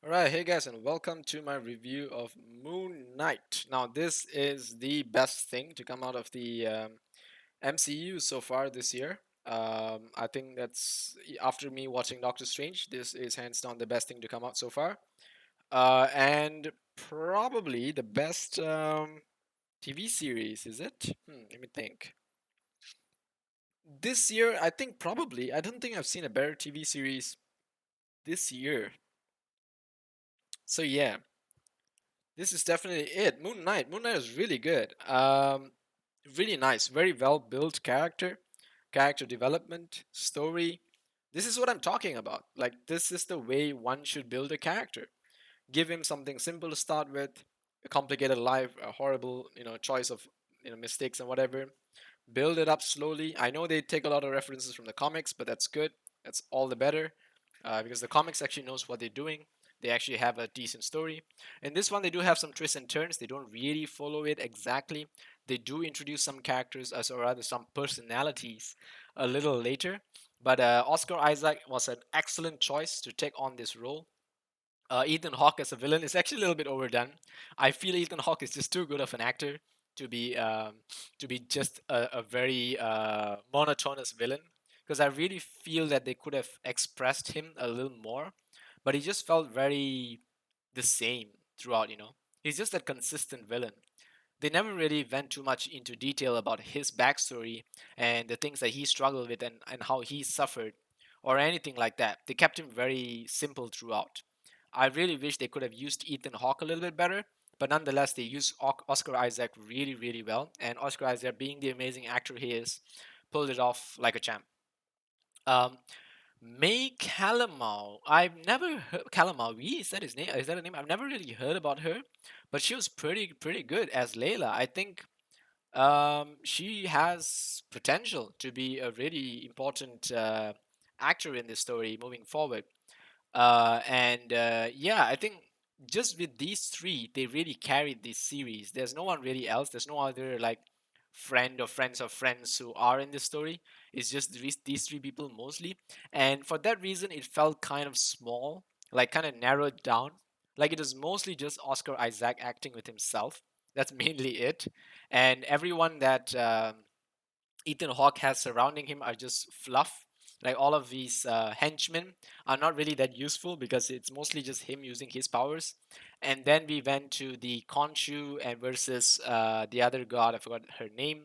Alright, hey guys, and welcome to my review of Moon Knight. Now, this is the best thing to come out of the MCU so far this year. I think that's after me watching Doctor Strange, this is hands down the best thing to come out so far. And probably the best TV series, is it? Let me think. This year, I think probably. I don't think I've seen a better TV series this year. So yeah, this is definitely it. Moon Knight. Moon Knight is really good. Really nice, very well built character development, story. This is what I'm talking about. Like this is the way one should build a character. Give him something simple to start with, a complicated life, a horrible, choice of, mistakes and whatever. Build it up slowly. I know they take a lot of references from the comics, but that's good. That's all the better, because the comics actually knows what they're doing. They actually have a decent story. In this one, they do have some twists and turns. They don't really follow it exactly. They do introduce some characters, or rather some personalities, a little later. But Oscar Isaac was an excellent choice to take on this role. Ethan Hawke as a villain is actually a little bit overdone. I feel Ethan Hawke is just too good of an actor to be just a very monotonous villain. Because I really feel that they could have expressed him a little more, but he just felt very the same throughout. He's just a consistent villain. They never really went too much into detail about his backstory and the things that he struggled with and how he suffered or anything like that. They kept him very simple throughout. I really wish they could have used Ethan Hawke a little bit better, but nonetheless, they used Oscar Isaac really, really well. And Oscar Isaac, being the amazing actor he is, pulled it off like a champ. Um, May Calamau. I've never heard Calamawi. Is that his name? Is that a name? I've never really heard about her, but she was pretty good as Layla. I think she has potential to be a really important actor in this story moving forward. And yeah, I think just with these three, they really carried this series. There's no one really else. There's no other like friend or friends of friends who are in this story. It's just these three people mostly. And for that reason, it felt kind of small, like kind of narrowed down. Like it was mostly just Oscar Isaac acting with himself. That's mainly it. And everyone that Ethan Hawke has surrounding him are just fluff. Like all of these henchmen are not really that useful because it's mostly just him using his powers. And then we went to the Khonshu and versus the other god. I forgot her name,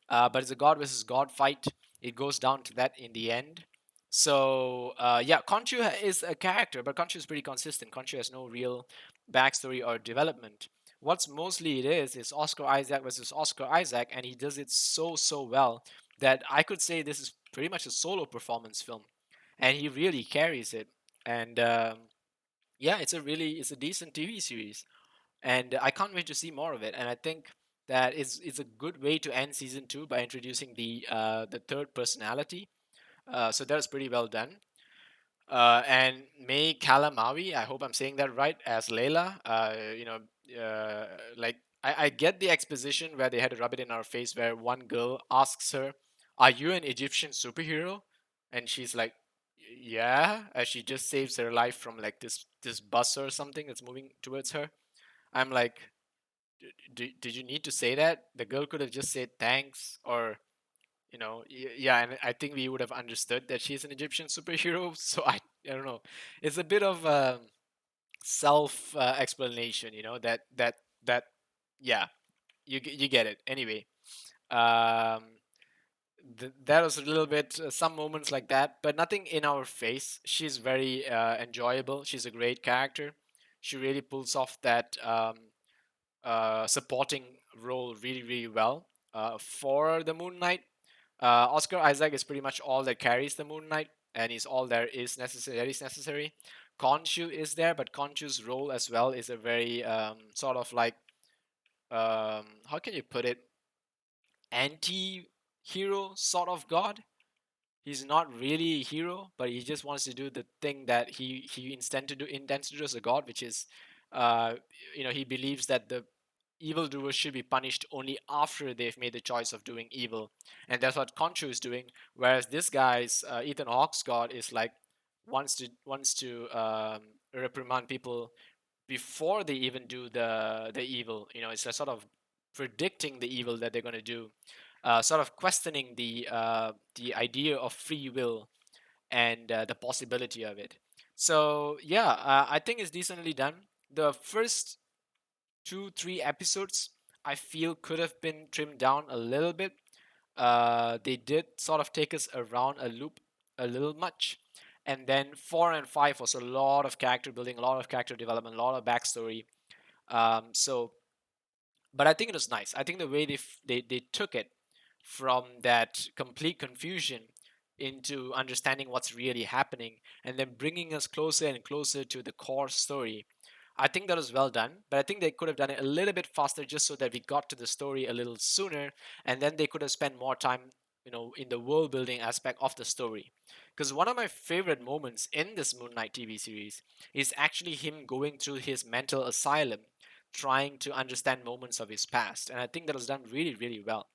but it's a god versus god fight. It goes down to that in the end. So yeah, Khonshu is a character, but Khonshu is pretty consistent. Khonshu has no real backstory or development. What's mostly it is Oscar Isaac versus Oscar Isaac, and he does it so well that I could say this is pretty much a solo performance film, and he really carries it. And yeah, it's a decent TV series, and I can't wait to see more of it. And I think that is a good way to end season two by introducing the third personality. So that's pretty well done. And May Kalamawi, I hope I'm saying that right, as Layla. Like I get the exposition where they had to rub it in our face, where one girl asks her, "Are you an Egyptian superhero?" And she's like, "Yeah," as she just saves her life from like this bus or something that's moving towards her. I'm like, did you need to say that? The girl could have just said thanks, or yeah, and I think we would have understood that she's an Egyptian superhero. So I don't know. It's a bit of self explanation, that yeah, you get it anyway. Um, that was a little bit some moments like that, but nothing in our face. She's very enjoyable. She's a great character. She really pulls off that supporting role really well for the Moon Knight. Oscar Isaac is pretty much all that carries the Moon Knight, and he's all there is necessary. That is necessary. Khonshu is there, but Khonshu's role as well is a very sort of like how can you put it, anti-hero sort of god. He's not really a hero, but he just wants to do the thing that he intends to do as a god, which is, uh, he believes that the evildoers should be punished only after they've made the choice of doing evil, and that's what Conchu is doing. Whereas this guy's Ethan Hawke's god is like, wants to reprimand people before they even do the evil. It's a sort of predicting the evil that they're going to do, sort of questioning the idea of free will and the possibility of it. So yeah, I think it's decently done. The first 2 3 episodes I feel could have been trimmed down a little bit. They did sort of take us around a loop a little much. And then 4 and 5 was a lot of character building, a lot of character development, a lot of backstory. So, but I think it was nice. I think the way they took it from that complete confusion into understanding what's really happening and then bringing us closer and closer to the core story. I think that was well done, but I think they could have done it a little bit faster just so that we got to the story a little sooner, and then they could have spent more time, in the world building aspect of the story. Because one of my favorite moments in this Moon Knight TV series is actually him going through his mental asylum, trying to understand moments of his past, and I think that was done really, really well.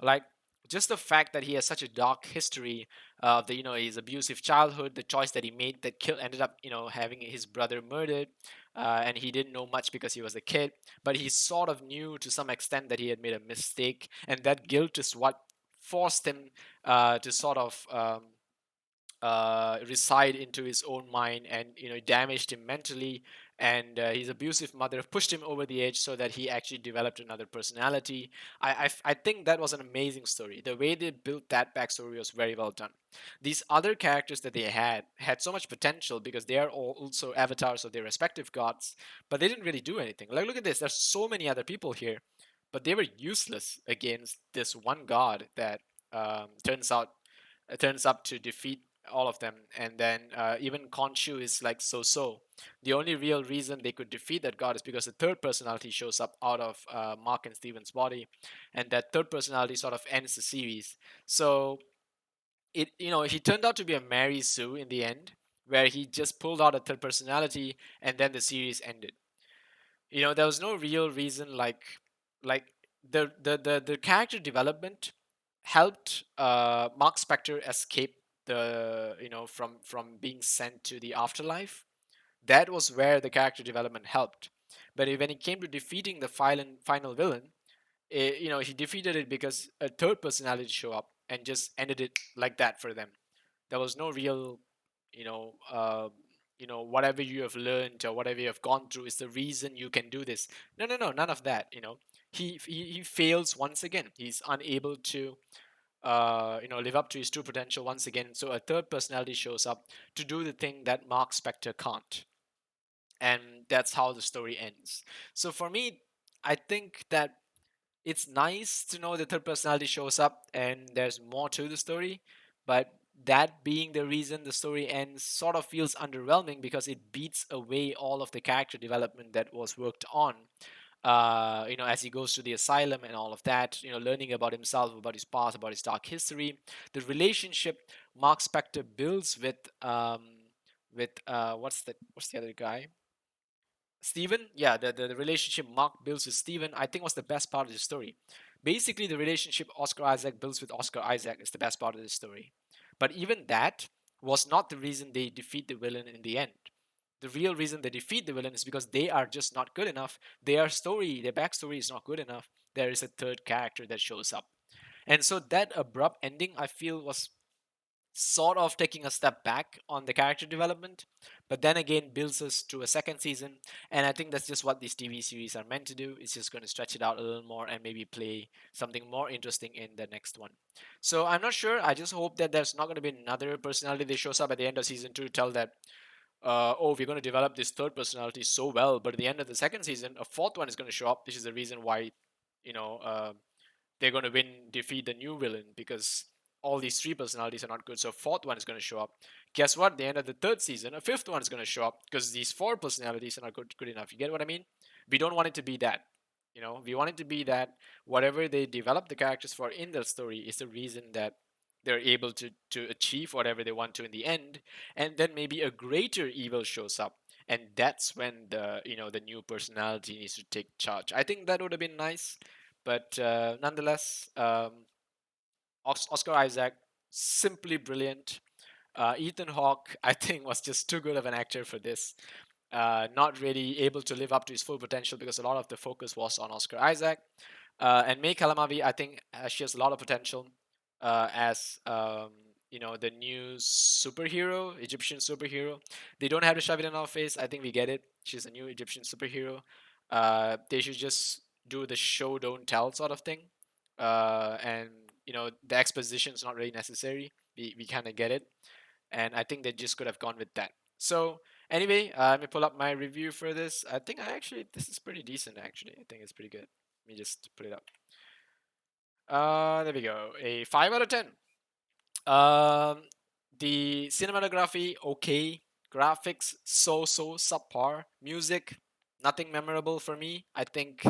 Like, just the fact that he has such a dark history of the his abusive childhood, the choice that he made that ended up having his brother murdered, and he didn't know much because he was a kid, but he sort of knew to some extent that he had made a mistake, and that guilt is what forced him to sort of reside into his own mind, and damaged him mentally. And his abusive mother pushed him over the edge so that he actually developed another personality. I think that was an amazing story. The way they built that backstory was very well done. These other characters that they had so much potential because they are all also avatars of their respective gods, but they didn't really do anything. Like, look at this, there's so many other people here, but they were useless against this one god that turns up to defeat all of them. And then even Khonshu is like so. The only real reason they could defeat that god is because the third personality shows up out of Mark and Steven's body, and that third personality sort of ends the series. So he turned out to be a Mary Sue in the end, where he just pulled out a third personality, and then the series ended. There was no real reason, like the character development helped Mark Spector escape the from being sent to the afterlife. That was where the character development helped. But when it came to defeating the final villain, he defeated it because a third personality showed up and just ended it like that for them. There was no real, you know, uh, whatever you have learned or whatever you have gone through is the reason you can do this. No, no, no, none of that. He fails once again. He's unable to live up to his true potential once again. So a third personality shows up to do the thing that Mark Spector can't, and that's how the story ends. So for me, I think that it's nice to know the third personality shows up and there's more to the story, but that being the reason the story ends sort of feels underwhelming because it beats away all of the character development that was worked on. As he goes to the asylum and all of that, learning about himself, about his past, about his dark history, the relationship Mark Spector builds with what's the other guy? Steven, yeah, the relationship Mark builds with Steven, I think was the best part of the story. Basically, the relationship Oscar Isaac builds with Oscar Isaac is the best part of the story. But even that was not the reason they defeat the villain in the end. The real reason they defeat the villain is because they are just not good enough. Their backstory is not good enough. There is a third character that shows up. And so that abrupt ending, I feel, was sort of taking a step back on the character development, but then again builds us to a second season. And I think that's just what these TV series are meant to do. It's just going to stretch it out a little more and maybe play something more interesting in the next one. So I'm not sure. I just hope that there's not going to be another personality that shows up at the end of season 2 to tell that oh, we're going to develop this third personality so well, but at the end of the second season a fourth one is going to show up. This is the reason why you know uh, they're going to defeat the new villain, because all these three personalities are not good. So a fourth one is going to show up. Guess what? At the end of the third season, a fifth one is going to show up because these four personalities are not good enough. You get what I mean? We don't want it to be that. We want it to be that whatever they develop the characters for in their story is the reason that they're able to achieve whatever they want to in the end, and then maybe a greater evil shows up, and that's when the new personality needs to take charge. I think that would have been nice, but nonetheless, Oscar Isaac, simply brilliant. Ethan Hawke, I think, was just too good of an actor for this. Not really able to live up to his full potential because a lot of the focus was on Oscar Isaac. And May Kalamavi, I think, she has a lot of potential as the new superhero, Egyptian superhero. They don't have to shove it in our face. I think we get it. She's a new Egyptian superhero. They should just do the show don't tell sort of thing. And the exposition is not really necessary. We kind of get it, and I think they just could have gone with that. So anyway, let me pull up my review for this. I think this is pretty decent actually. I think it's pretty good. Let me just put it up. There we go. A 5 out of 10. Um, the cinematography okay, graphics so subpar, music nothing memorable for me. I think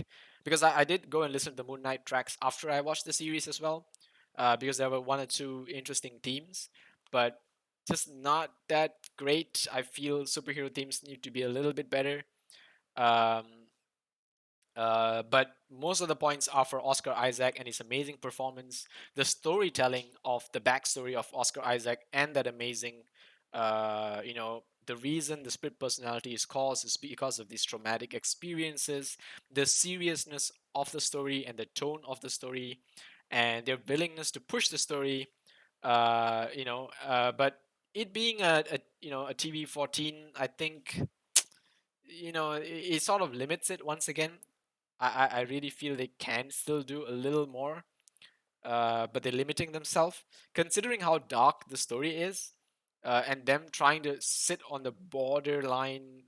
because I did go and listen to the Moon Knight tracks after I watched the series as well, because there were one or two interesting themes, but just not that great. I feel superhero themes need to be a little bit better. Um, but most of the points are for Oscar Isaac and his amazing performance, the storytelling of the backstory of Oscar Isaac, and that amazing, the reason the split personality is caused is because of these traumatic experiences, the seriousness of the story and the tone of the story, and their willingness to push the story. But it being a TV-14, I think it sort of limits it once again. I really feel they can still do a little more, but they're limiting themselves. Considering how dark the story is, and them trying to sit on the borderline,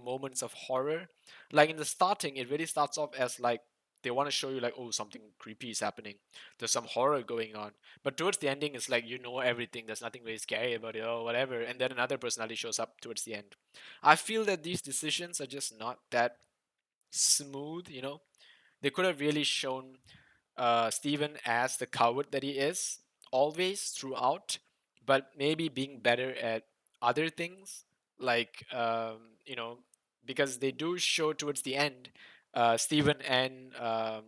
moments of horror. Like in the starting, it really starts off as like they want to show you like, oh, something creepy is happening. There's some horror going on. But towards the ending, it's like you know everything. There's nothing really scary about it or whatever. And then another personality shows up towards the end. I feel that these decisions are just not that smooth. They could have really shown Steven as the coward that he is always throughout, but maybe being better at other things, like because they do show towards the end. Steven and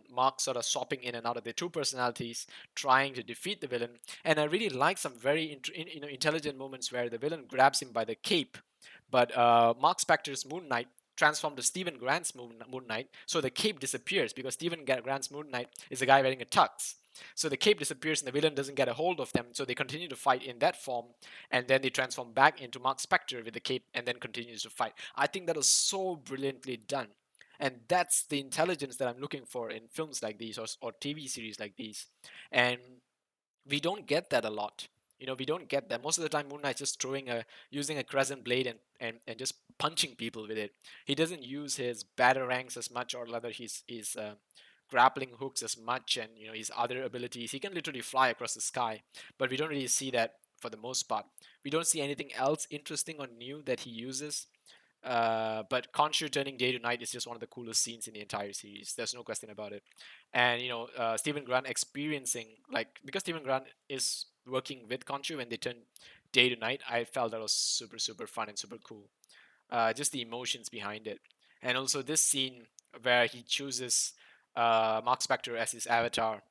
Mark sort of swapping in and out of their two personalities, trying to defeat the villain. And I really like some very intelligent moments where the villain grabs him by the cape, but Mark Spector's Moon Knight transformed to Stephen Grant's Moon Knight, so the cape disappears because Stephen Grant's Moon Knight is a guy wearing a tux. So the cape disappears and the villain doesn't get a hold of them, so they continue to fight in that form, and then they transform back into Mark Spector with the cape and then continues to fight. I think that was so brilliantly done. And that's the intelligence that I'm looking for in films like these or TV series like these. And we don't get that a lot. We don't get that most of the time. Moon Knight's just using a crescent blade and just punching people with it. He doesn't use his batarangs as much, or rather his grappling hooks as much, and his other abilities. He can literally fly across the sky, but we don't really see that for the most part. We don't see anything else interesting or new that he uses. But Khonshu turning day to night is just one of the coolest scenes in the entire series. There's no question about it. And Stephen Grant experiencing, like, because Stephen Grant is working with Khonshu when they turn day to night, I felt that was super fun and super cool. Just the emotions behind it, and also this scene where he chooses Mark Spector as his avatar.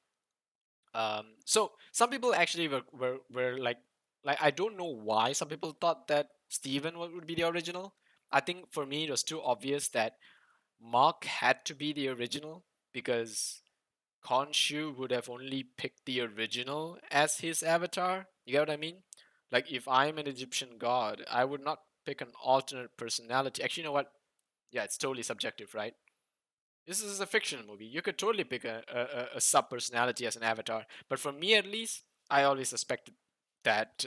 So some people actually were like I don't know why some people thought that Steven would be the original. I think for me it was too obvious that Mark had to be the original because Khonshu would have only picked the original as his avatar. You get what I mean? Like if I'm an Egyptian god, I would not pick an alternate personality. Actually, you know what? Yeah, it's totally subjective, right? This is a fictional movie. You could totally pick a sub personality as an avatar. But for me, at least, I always suspected that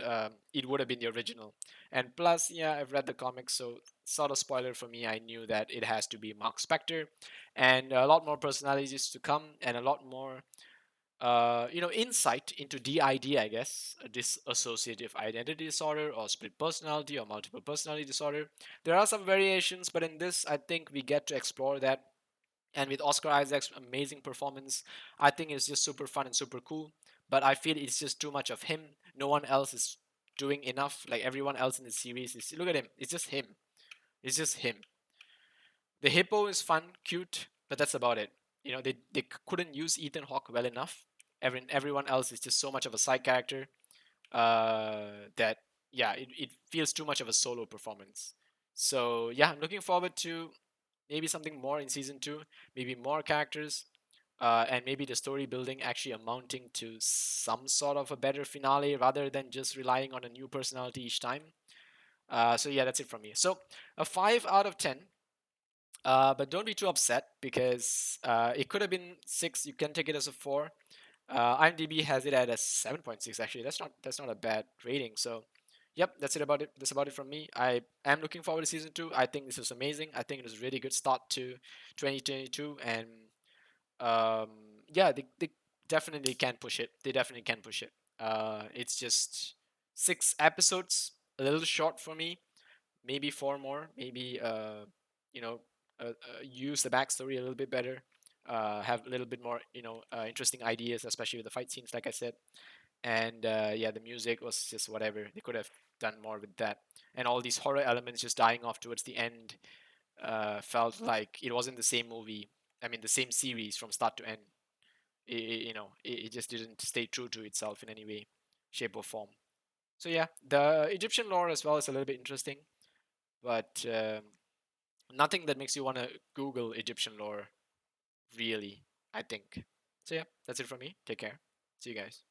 it would have been the original. And plus, yeah, I've read the comics, so sort of spoiler for me. I knew that it has to be Mark Spector, and a lot more personalities to come, and a lot more, insight into DID, I guess, dissociative identity disorder, or split personality, or multiple personality disorder. There are some variations, but in this, I think we get to explore that. And with Oscar Isaac's amazing performance, I think it's just super fun and super cool. But I feel it's just too much of him. No one else is doing enough. Like everyone else in the series is, look at him. It's just him. It's just him. The hippo is fun, cute, but that's about it. They couldn't use Ethan Hawke well enough. Everyone else is just so much of a side character that yeah, it feels too much of a solo performance. So yeah, I'm looking forward to maybe something more in season two, maybe more characters, and maybe the story building actually amounting to some sort of a better finale rather than just relying on a new personality each time. So yeah, that's it from me. So a 5 out of 10. But don't be too upset because it could have been 6. You can take it as a 4. IMDb has it at a 7.6. Actually, that's not a bad rating. So, yep, that's it about it. That's about it from me. I am looking forward to season 2. I think this is amazing. I think it was a really good start to 2022, and um, yeah, they definitely can push it. They definitely can push it. It's just 6 episodes, a little short for me. Maybe 4 more. Maybe you know, use the backstory a little bit better. Have a little bit more, interesting ideas, especially with the fight scenes, like I said. And yeah, the music was just whatever. They could have done more with that. And all these horror elements just dying off towards the end felt like it wasn't the same movie. I mean, the same series from start to end. It just didn't stay true to itself in any way, shape, or form. So yeah, the Egyptian lore as well is a little bit interesting, but nothing that makes you want to Google Egyptian lore, really, I think. So yeah, that's it from me. Take care. See you guys.